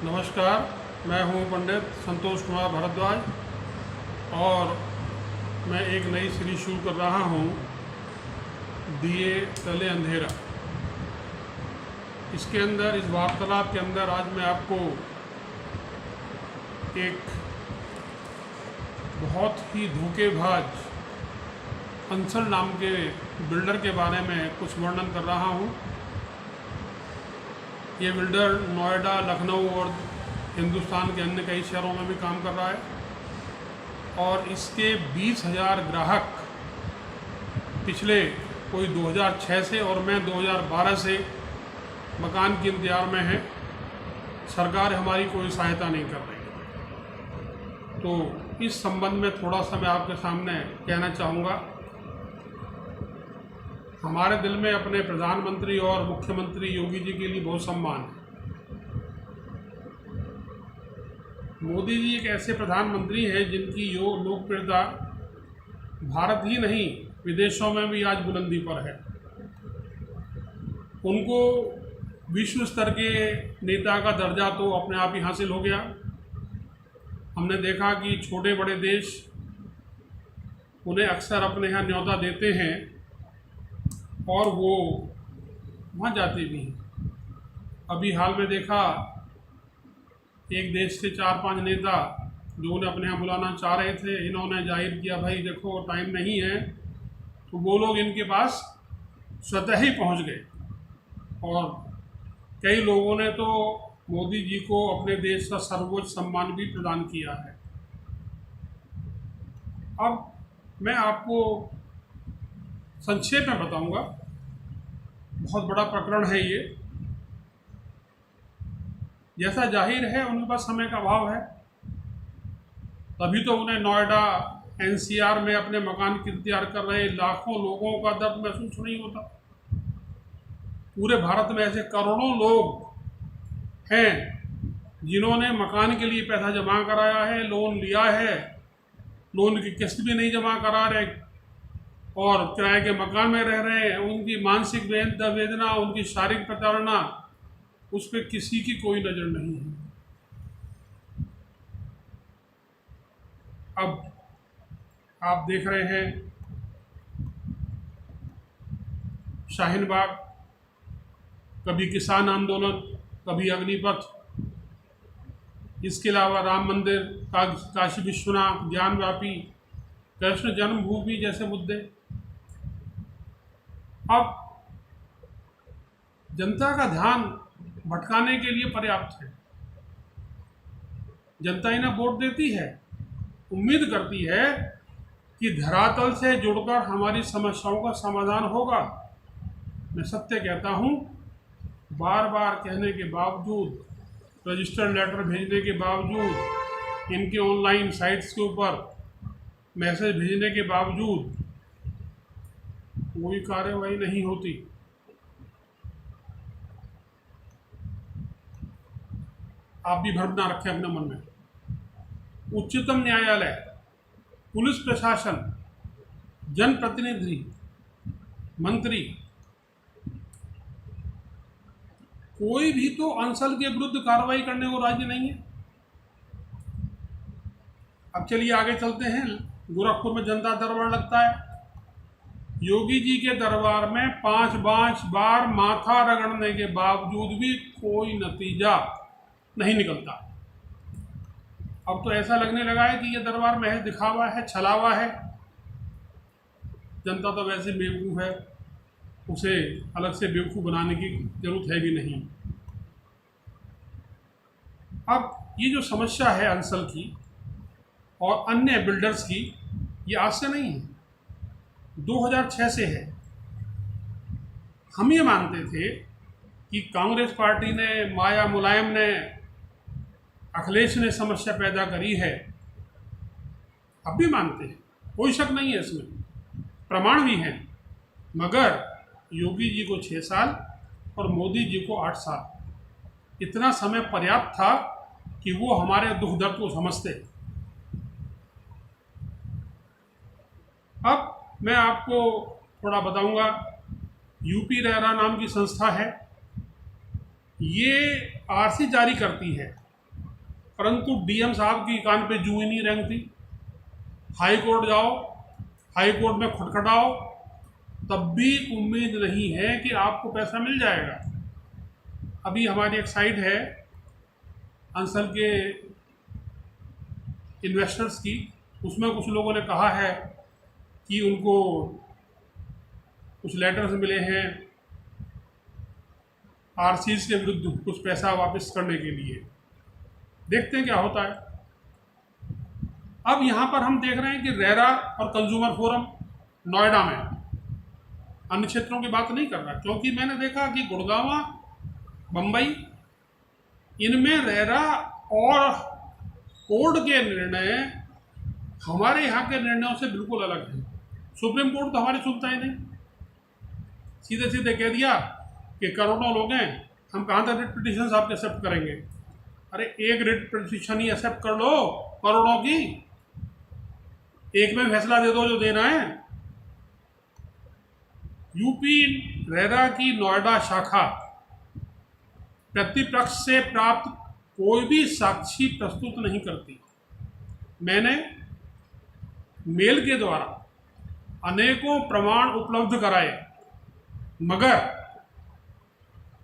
नमस्कार, मैं हूं पंडित संतोष कुमार भारद्वाज और मैं एक नई सीरीज शुरू कर रहा हूं, दिए तले अंधेरा। इसके अंदर, इस वार्तालाप के अंदर आज मैं आपको एक बहुत ही धोखेबाज अंसल नाम के बिल्डर के बारे में कुछ वर्णन कर रहा हूं। ये बिल्डर नोएडा, लखनऊ और हिंदुस्तान के अन्य कई शहरों में भी काम कर रहा है और इसके 20,000 ग्राहक पिछले कोई 2006 से और मैं 2012 से मकान के इंतजार में है। सरकार हमारी कोई सहायता नहीं कर रही। तो इस संबंध में थोड़ा सा मैं आपके सामने कहना चाहूँगा। हमारे दिल में अपने प्रधानमंत्री और मुख्यमंत्री योगी जी के लिए बहुत सम्मान है। मोदी जी एक ऐसे प्रधानमंत्री हैं जिनकी लोकप्रियता भारत ही नहीं, विदेशों में भी आज बुलंदी पर है। उनको विश्व स्तर के नेता का दर्जा तो अपने आप ही हासिल हो गया। हमने देखा कि छोटे बड़े देश उन्हें अक्सर अपने यहाँ न्योता देते हैं और वो वहाँ जाते भी हैं। अभी हाल में देखा, एक देश से 4-5 नेता जो उन्हें अपने यहाँ बुलाना चाह रहे थे, इन्होंने जाहिर किया भाई देखो टाइम नहीं है, तो वो लोग इनके पास स्वतः ही पहुँच गए। और कई लोगों ने तो मोदी जी को अपने देश का सर्वोच्च सम्मान भी प्रदान किया है। अब मैं आपको संक्षेप में बताऊंगा, बहुत बड़ा प्रकरण है ये। जैसा जाहिर है उनके पास समय का अभाव है, तभी तो उन्हें नोएडा, एनसीआर में अपने मकान की इंतजार कर रहे लाखों लोगों का दर्द महसूस नहीं होता। पूरे भारत में ऐसे करोड़ों लोग हैं जिन्होंने मकान के लिए पैसा जमा कराया है, लोन लिया है, लोन की किस्त भी नहीं जमा करा रहे और किराए के मकान में रह रहे हैं। उनकी मानसिक वेदना, उनकी शारीरिक प्रताड़ना, उस पर किसी की कोई नज़र नहीं है। अब आप देख रहे हैं शाहीन बाग, कभी किसान आंदोलन, कभी अग्निपथ, इसके अलावा राम मंदिर, काशी विश्वनाथ, ज्ञानव्यापी, कृष्ण जन्मभूमि जैसे मुद्दे। अब जनता का ध्यान भटकाने के लिए पर्याप्त है। जनता इन्हें वोट देती है, उम्मीद करती है कि धरातल से जुड़कर हमारी समस्याओं का समाधान होगा। मैं सत्य कहता हूँ, बार बार कहने के बावजूद, रजिस्टर्ड लेटर भेजने के बावजूद, इनके ऑनलाइन साइट्स के ऊपर मैसेज भेजने के बावजूद कोई कार्यवाही नहीं होती। आप भी भ्रम ना रखें अपने मन में। उच्चतम न्यायालय, पुलिस प्रशासन, जनप्रतिनिधि, मंत्री, कोई भी तो अंसल के विरुद्ध कार्रवाई करने को राजी नहीं है। अब चलिए आगे चलते हैं। गोरखपुर में जनता दरबार लगता है। योगी जी के दरबार में 5 बार माथा रगड़ने के बावजूद भी कोई नतीजा नहीं निकलता। अब तो ऐसा लगने लगा है कि ये दरबार महज दिखावा है, छलावा है। जनता तो वैसे बेवकूफ़ है, उसे अलग से बेवकूफ़ बनाने की जरूरत है भी नहीं। अब ये जो समस्या है अंसल की और अन्य बिल्डर्स की, ये आज से नहीं है, 2006 से है। हम ये मानते थे कि कांग्रेस पार्टी ने, माया मुलायम ने, अखिलेश ने समस्या पैदा करी है। अब भी मानते हैं, कोई शक नहीं है इसमें, प्रमाण भी हैं। मगर योगी जी को 6 साल और मोदी जी को 8 साल, इतना समय पर्याप्त था कि वो हमारे दुख दर्द को समझते। अब मैं आपको थोड़ा बताऊंगा। यूपी रेरा नाम की संस्था है, ये आरसी जारी करती है परंतु डीएम साहब की कान पे जू ही नहीं रेंगती। हाई कोर्ट जाओ, हाई कोर्ट में खटखटाओ, तब भी उम्मीद नहीं है कि आपको पैसा मिल जाएगा। अभी हमारी एक साइट है अंसल के इन्वेस्टर्स की, उसमें कुछ लोगों ने कहा है कि उनको कुछ लेटर्स मिले हैं आरसीज के विरुद्ध कुछ पैसा वापस करने के लिए। देखते हैं क्या होता है। अब यहाँ पर हम देख रहे हैं कि रेरा और कंज्यूमर फोरम नोएडा में, अन्य क्षेत्रों की बात नहीं कर रहा, क्योंकि मैंने देखा कि गुड़गांव, बम्बई, इनमें रेरा और कोर्ट के निर्णय हमारे यहाँ के निर्णयों से बिल्कुल अलग हैं। सुप्रीम कोर्ट तो हमारी सुनता ही नहीं, सीधे सीधे कह दिया कि करोड़ों लोग हैं, हम कहाँ तक रिट पिटीशन आपके एक्सेप्ट करेंगे। अरे एक रिट पिटीशन ही एक्सेप्ट कर लो करोड़ों की, एक में फैसला दे दो जो देना है। यूपी रेरा की नोएडा शाखा प्रतिपक्ष से प्राप्त कोई भी साक्षी प्रस्तुत नहीं करती। मैंने मेल के द्वारा अनेकों प्रमाण उपलब्ध कराए, मगर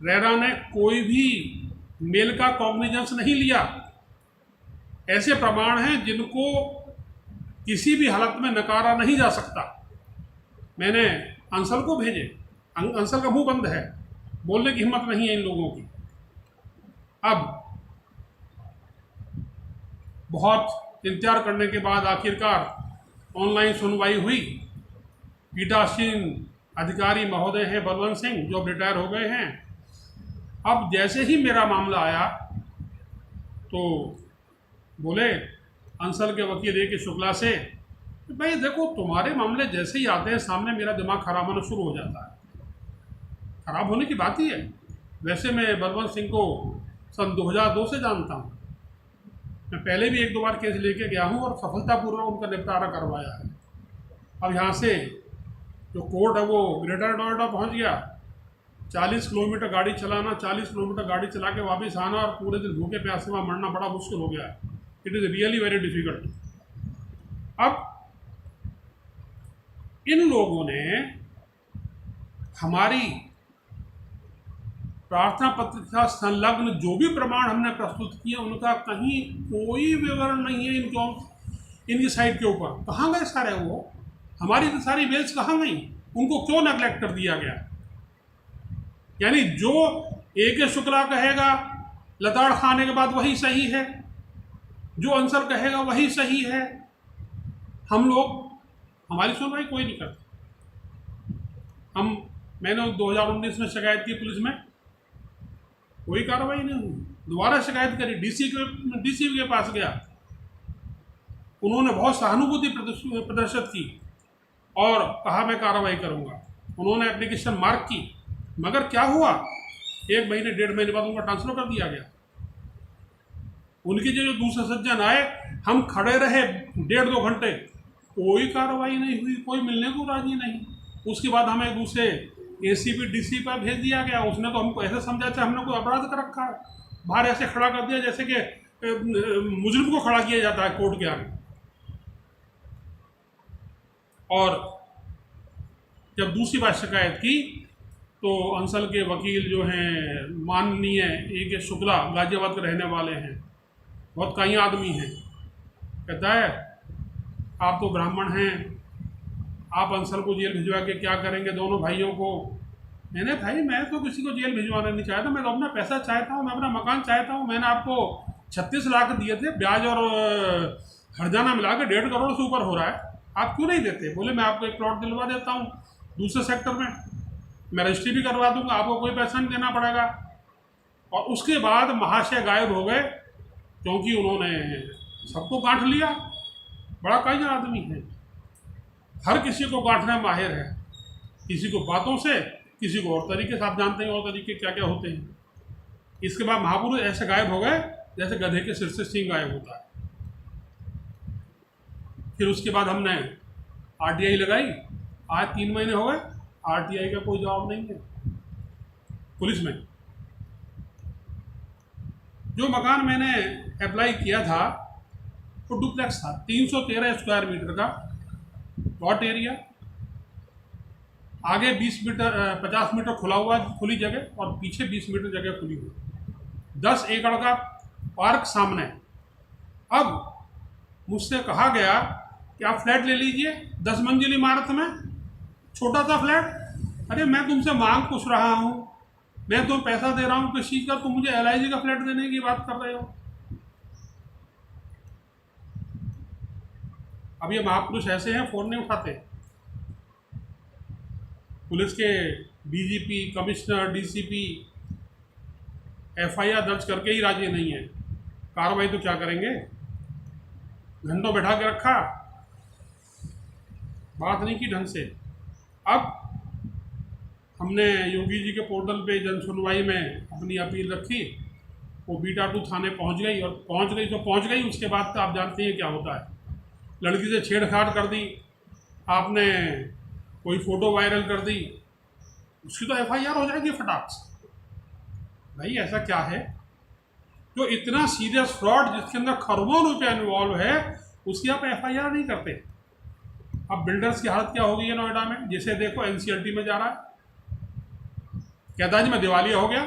रेरा ने कोई भी मेल का कॉग्निजेंस नहीं लिया। ऐसे प्रमाण हैं जिनको किसी भी हालत में नकारा नहीं जा सकता। मैंने अंसल को भेजे, अंसल का मुंह बंद है, बोलने की हिम्मत नहीं है इन लोगों की। अब बहुत इंतजार करने के बाद आखिरकार ऑनलाइन सुनवाई हुई। पीठासीन अधिकारी महोदय हैं बलवंत सिंह, जो अब रिटायर हो गए हैं। अब जैसे ही मेरा मामला आया तो बोले अंसल के वकील ए के शुक्ला से, भाई देखो तुम्हारे मामले जैसे ही आते हैं सामने मेरा दिमाग खराब होना शुरू हो जाता है। खराब होने की बात ही है। वैसे मैं बलवंत सिंह को सन 2002 से जानता हूँ। मैं पहले भी एक दो बार केस लेके गया हूँ और सफलतापूर्वक उनका निपटारा करवाया है। अब यहाँ से जो कोर्ट है वो ग्रेटर नोएडा पहुँच गया। 40 किलोमीटर गाड़ी चलाना, 40 किलोमीटर गाड़ी चला के वापस आना और पूरे दिन भूखे प्यासे वहाँ मरना बड़ा मुश्किल हो गया है। It is really very difficult. अब इन लोगों ने हमारी प्रार्थना पत्र का संलग्न जो भी प्रमाण हमने प्रस्तुत किए उनका कहीं कोई विवरण नहीं है इनकी साइट के ऊपर। कहाँ गए सारे वो? हमारी तो सारी मेल्स कहाँ गई? उनको क्यों नेग्लेक्ट कर दिया गया? यानी जो ए के शुक्ला कहेगा लताड़ खाने के बाद वही सही है, जो अंसर कहेगा वही सही है। हम लोग, हमारी सुनवाई कोई नहीं करता। मैंने 2019 में शिकायत की पुलिस में, कोई कार्रवाई नहीं हुई। दोबारा शिकायत करी, डीसी के पास गया, उन्होंने बहुत सहानुभूति प्रदर्शित की और कहा मैं कार्रवाई करूंगा। उन्होंने एप्लीकेशन मार्क की, मगर क्या हुआ, 1 महीने 1.5 महीने बाद उनका ट्रांसफर कर दिया गया। उनके जो दूसरे सज्जन आए, हम खड़े रहे 1.5-2 घंटे, कोई कार्रवाई नहीं हुई, कोई मिलने को राजी नहीं। उसके बाद हमें दूसरे एसीपी डीसी पर भेज दिया गया। उसने तो हमको ऐसे समझा था हमने कोई अपराध कर रखा है, बाहर ऐसे खड़ा कर दिया जैसे कि मुजरिम को खड़ा किया जाता है कोर्ट के आगे। और जब दूसरी बार शिकायत की तो अंसल के वकील जो हैं माननीय ए के शुक्ला, गाजियाबाद के रहने वाले हैं, बहुत कई आदमी हैं, कहता है आप तो ब्राह्मण हैं, आप अंसल को जेल भिजवा के क्या करेंगे दोनों भाइयों को। मैंने भाई मैं तो किसी को जेल भिजवाना नहीं चाहता, मैं तो अपना पैसा चाहता हूँ, मैं अपना मकान चाहता हूँ। मैंने आपको 36 लाख दिए थे, ब्याज और हर्जाना मिला के 1.5 करोड़ से ऊपर हो रहा है, आप क्यों नहीं देते? बोले मैं आपको एक प्लॉट दिलवा देता हूँ दूसरे सेक्टर में, मैं रजिस्ट्री भी करवा दूंगा, आपको कोई पैसा नहीं देना पड़ेगा। और उसके बाद महाशय गायब हो गए, क्योंकि उन्होंने सबको गांठ लिया। बड़ा कई आदमी है, हर किसी को गांठने में माहिर है, किसी को बातों से, किसी को और तरीके से। आप जानते हैं और तरीके क्या क्या होते हैं। इसके बाद महापुरुष ऐसे गायब हो गए जैसे गधे के सिर से सींग गायब होता है। फिर उसके बाद हमने आरटीआई लगाई, आज 3 महीने हो गए, आरटीआई का कोई जवाब नहीं है। पुलिस में जो मकान मैंने अप्लाई किया था वो डुप्लेक्स था, 313 स्क्वायर मीटर का प्लॉट एरिया, आगे 20 मीटर 50 मीटर खुला हुआ खुली जगह और पीछे 20 मीटर जगह खुली हुई, 10 एकड़ का पार्क सामने। अब मुझसे कहा गया कि आप फ्लैट ले लीजिए 10 मंजिल इमारत में, छोटा सा फ्लैट। अरे मैं तुमसे मांग पूछ रहा हूँ, मैं तुम्हें पैसा दे रहा हूँ किस चीज़ का, तुम मुझे LIG का फ्लैट देने की बात कर रहे हो। अब ये महापुरुष ऐसे हैं, फ़ोन नहीं उठाते। पुलिस के DGP, कमिश्नर, DCP FIR दर्ज करके ही राजी नहीं है, कार्रवाई तो क्या करेंगे, घंटों बैठा के रखा, बात नहीं की ढंग से। अब हमने योगी जी के पोर्टल पे जन सुनवाई में अपनी अपील रखी, वो बीटा 2 थाने पहुंच गई, और पहुंच गई उसके बाद तो आप जानते हैं क्या होता है, लड़की से छेड़छाड़ कर दी आपने, कोई फ़ोटो वायरल कर दी, उसकी तो FIR हो जाएगी फटाक से। भाई ऐसा क्या है जो इतना सीरियस फ्रॉड जिसके अंदर खरबों रुपया इन्वॉल्व है, उसकी आप FIR नहीं करते। अब बिल्डर्स की हालत क्या हो गई है नोएडा में, जिसे देखो NCLT में जा रहा है, कहता है जी मैं दिवालिया हो गया।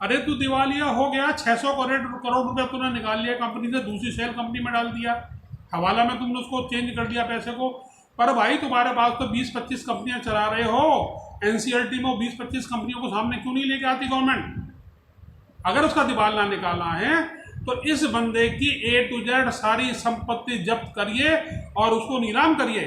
अरे तू दिवालिया हो गया, 600 करोड़ रुपया तूने निकाल लिया कंपनी से, दूसरी सेल कंपनी में डाल दिया, हवाला में तुमने उसको चेंज कर दिया पैसे को। पर भाई तुम्हारे पास तो 20-25 कंपनियां चला रहे हो, NCLT में 20-25 कंपनियों को सामने क्यों नहीं लेके आती गवर्नमेंट? अगर उसका दिवाला निकालना है तो इस बंदे की A to Z सारी संपत्ति जब्त करिए और उसको नीलाम करिए,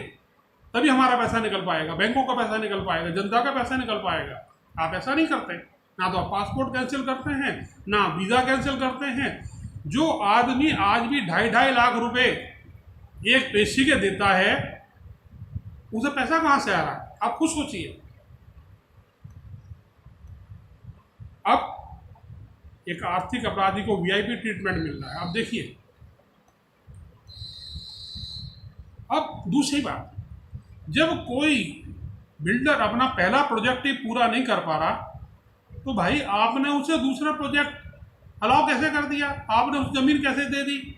तभी हमारा पैसा निकल पाएगा, बैंकों का पैसा निकल पाएगा, जनता का पैसा निकल पाएगा। आप ऐसा नहीं करते, ना तो आप पासपोर्ट कैंसिल करते हैं, ना वीज़ा कैंसिल करते हैं। जो आदमी आज भी 2.5 लाख रुपए एक पेशी के देता है, उसे पैसा कहाँ से आ रहा है, आप खुद सोचिए। अब एक आर्थिक अपराधी को VIP ट्रीटमेंट मिल रहा है। अब देखिए, अब दूसरी बात, जब कोई बिल्डर अपना पहला प्रोजेक्ट ही पूरा नहीं कर पा रहा, तो भाई आपने उसे दूसरा प्रोजेक्ट अलाउ कैसे कर दिया, आपने उस जमीन कैसे दे दी?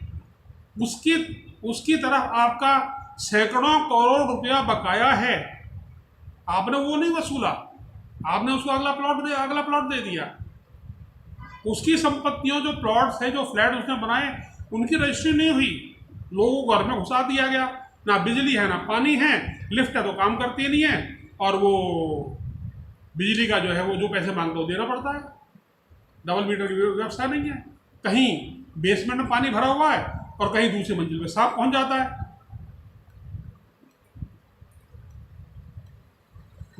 उसकी तरफ आपका सैकड़ों करोड़ रुपया बकाया है, आपने वो नहीं वसूला, आपने उसको अगला प्लॉट दे दिया। उसकी संपत्तियों, जो प्लॉट्स है, जो फ्लैट उसने बनाए, उनकी रजिस्ट्री नहीं हुई, लोगों को घर में घुसा दिया गया, ना बिजली है ना पानी है, लिफ्ट है तो काम करती नहीं है, और वो बिजली का जो है वो जो पैसे मांगते हो देना पड़ता है, डबल मीटर की व्यवस्था नहीं है, कहीं बेसमेंट में पानी भरा हुआ है और कहीं दूसरी मंजिल पे सांप पहुंच जाता है।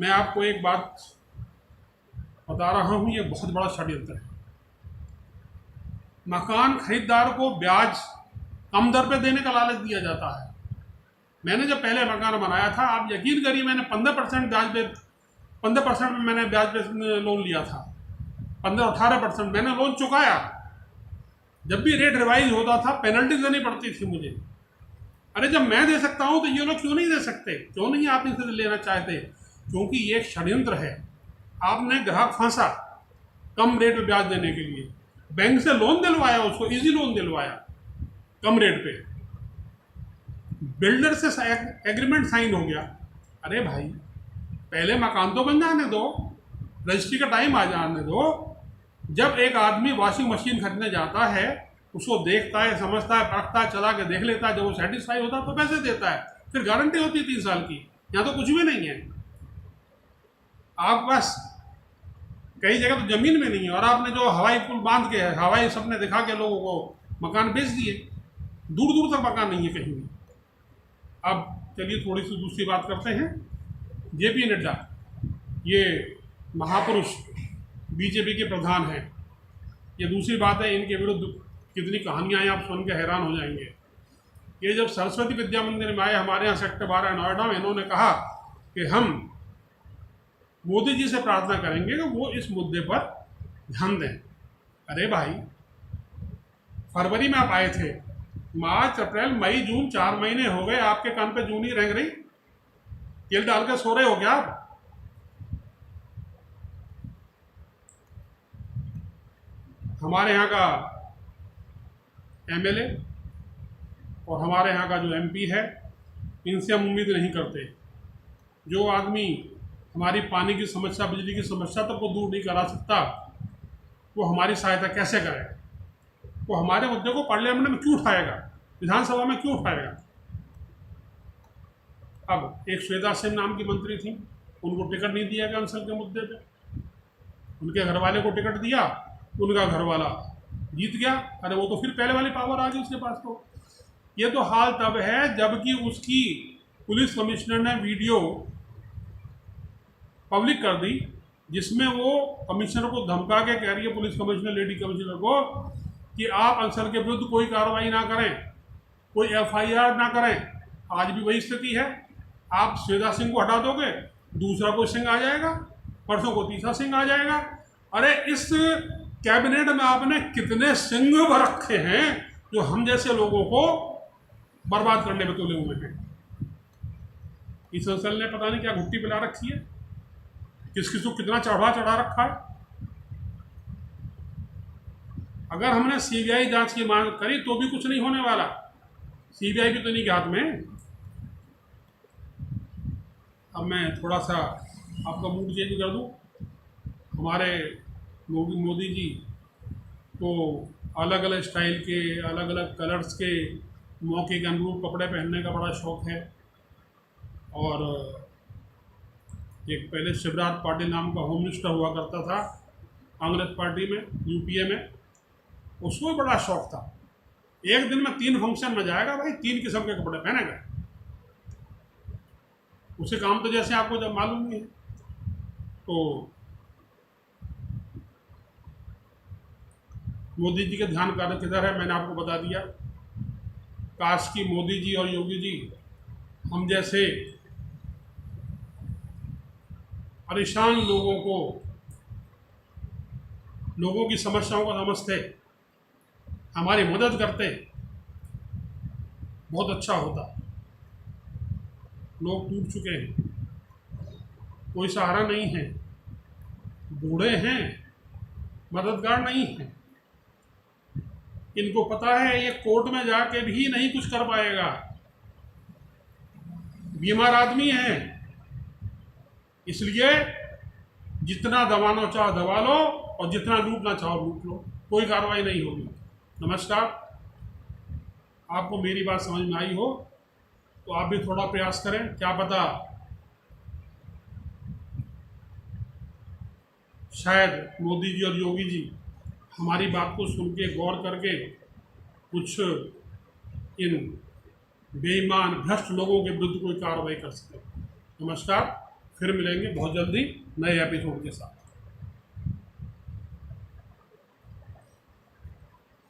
मैं आपको एक बात बता रहा हूं, ये बहुत बड़ा षड्यंत्र है। मकान खरीदार को ब्याज कम दर पे देने का लालच दिया जाता है। मैंने जब पहले मकान बनाया था, आप यकीन करिए, मैंने 15% में मैंने ब्याज पे लोन लिया था, 15-18% मैंने लोन चुकाया। जब भी रेट रिवाइज होता था पेनल्टी देनी पड़ती थी मुझे। अरे जब मैं दे सकता हूँ तो ये लोग क्यों नहीं दे सकते, क्यों नहीं आप इनसे लेना चाहते? क्योंकि ये एक षड्यंत्र है। आपने ग्राहक फंसा कम रेट पे ब्याज देने के लिए, बैंक से लोन दिलवाया, उसको इजी लोन दिलवाया कम रेट पे, बिल्डर से एग्रीमेंट साइन हो गया। अरे भाई पहले मकान तो बन जाने दो, रजिस्ट्री का टाइम आ जाने दो। जब एक आदमी वॉशिंग मशीन खरीदने जाता है, उसको देखता है, समझता है, परखता है, चला के देख लेता है, जब वो सेटिस्फाई होता है तो पैसे देता है, फिर गारंटी होती है 3 साल की। यहाँ तो कुछ भी नहीं है, आप बस कई जगह तो ज़मीन में नहीं है, और आपने जो हवाई पुल बांध के, हवाई सपने दिखा के लोगों को मकान बेच दिए, दूर दूर तक मकान नहीं है कहीं भी। अब चलिए थोड़ी सी दूसरी बात करते हैं। JP नड्डा, ये महापुरुष BJP के प्रधान हैं। ये दूसरी बात है, इनके विरुद्ध कितनी कहानियाँ हैं, आप सुन के हैरान हो जाएंगे। ये जब सरस्वती विद्या मंदिर में आए हमारे यहाँ सेक्टर 12 नोएडा में, इन्होंने कहा कि हम मोदी जी से प्रार्थना करेंगे कि वो इस मुद्दे पर ध्यान दें। अरे भाई फरवरी में आप आए थे, मार्च अप्रैल मई जून 4 महीने हो गए, आपके कान पे जून ही रेंग रही, तेल डाल के सो रहे हो क्या आप? हमारे यहाँ का एमएलए और हमारे यहाँ का जो एमपी है, इनसे हम उम्मीद नहीं करते। जो आदमी हमारी पानी की समस्या, बिजली की समस्या तक को दूर नहीं करा सकता, वो हमारी सहायता कैसे करेगा? वो हमारे मुद्दे को पार्लियामेंट में क्यों उठाएगा, विधानसभा में क्यों उठाएगा? अब एक श्वेता सिंह नाम की मंत्री थी, उनको टिकट नहीं दिया गया अंसल के मुद्दे पे। उनके घर वाले को टिकट दिया, उनका घर वाला जीत गया। अरे वो तो फिर पहले वाली पावर आ गई उसके पास। तो ये तो हाल तब है जबकि उसकी पुलिस कमिश्नर ने वीडियो पब्लिक कर दी, जिसमें वो कमिश्नर को धमका के कह रही है, पुलिस कमिश्नर लेडी कमिश्नर को, कि आप अंसल के विरुद्ध कोई कार्रवाई ना करें, कोई एफआईआर ना करें। आज भी वही स्थिति है। आप श्वेता सिंह को हटा दोगे, दूसरा कोई सिंह आ जाएगा, परसों को तीसरा सिंह आ जाएगा। अरे इस कैबिनेट में आपने कितने सिंह रखे हैं जो हम जैसे लोगों को बर्बाद करने में तुले हुए हैं। इस अंसल ने पता नहीं क्या घुट्टी पिला रखी है, किस किस को कितना चढ़ा रखा है। अगर हमने सीबीआई जांच की मांग करी तो भी कुछ नहीं होने वाला। सीबीआई भी तो नहीं के हाथ में। अब मैं थोड़ा सा आपका मूड चेंज कर दूं। हमारे मोदी जी को अलग अलग स्टाइल के, अलग अलग कलर्स के, मौके के अनुरूप कपड़े पहनने का बड़ा शौक़ है। और एक पहले शिवराज पाटिल नाम का होम मिनिस्टर हुआ करता था कांग्रेस पार्टी में, यूपीए में, उसको भी बड़ा शौक़ था। एक दिन में 3 फंक्शन में जाएगा भाई, 3 किस्म के कपड़े पहनेगा। उसे काम तो जैसे आपको जब मालूम नहीं है। तो मोदी जी के ध्यान कार्य किधर है, मैंने आपको बता दिया। काश की मोदी जी और योगी जी हम जैसे परेशान लोगों की समस्याओं को समझते, हमारी मदद करते, बहुत अच्छा होता। लोग टूट चुके हैं, कोई सहारा नहीं है, बूढ़े हैं, मददगार नहीं है। इनको पता है ये कोर्ट में जाके भी नहीं कुछ कर पाएगा, बीमार आदमी है। इसलिए जितना दबाना चाहो दबा लो और जितना लूटना चाहो लूट लो, कोई कार्रवाई नहीं होगी। नमस्कार। आपको मेरी बात समझ में आई हो तो आप भी थोड़ा प्रयास करें। क्या पता शायद मोदी जी और योगी जी हमारी बात को सुन के गौर करके कुछ इन बेईमान भ्रष्ट लोगों के विरुद्ध कोई कार्रवाई कर सके। नमस्कार, फिर मिलेंगे बहुत जल्दी नए एपिसोड के साथ।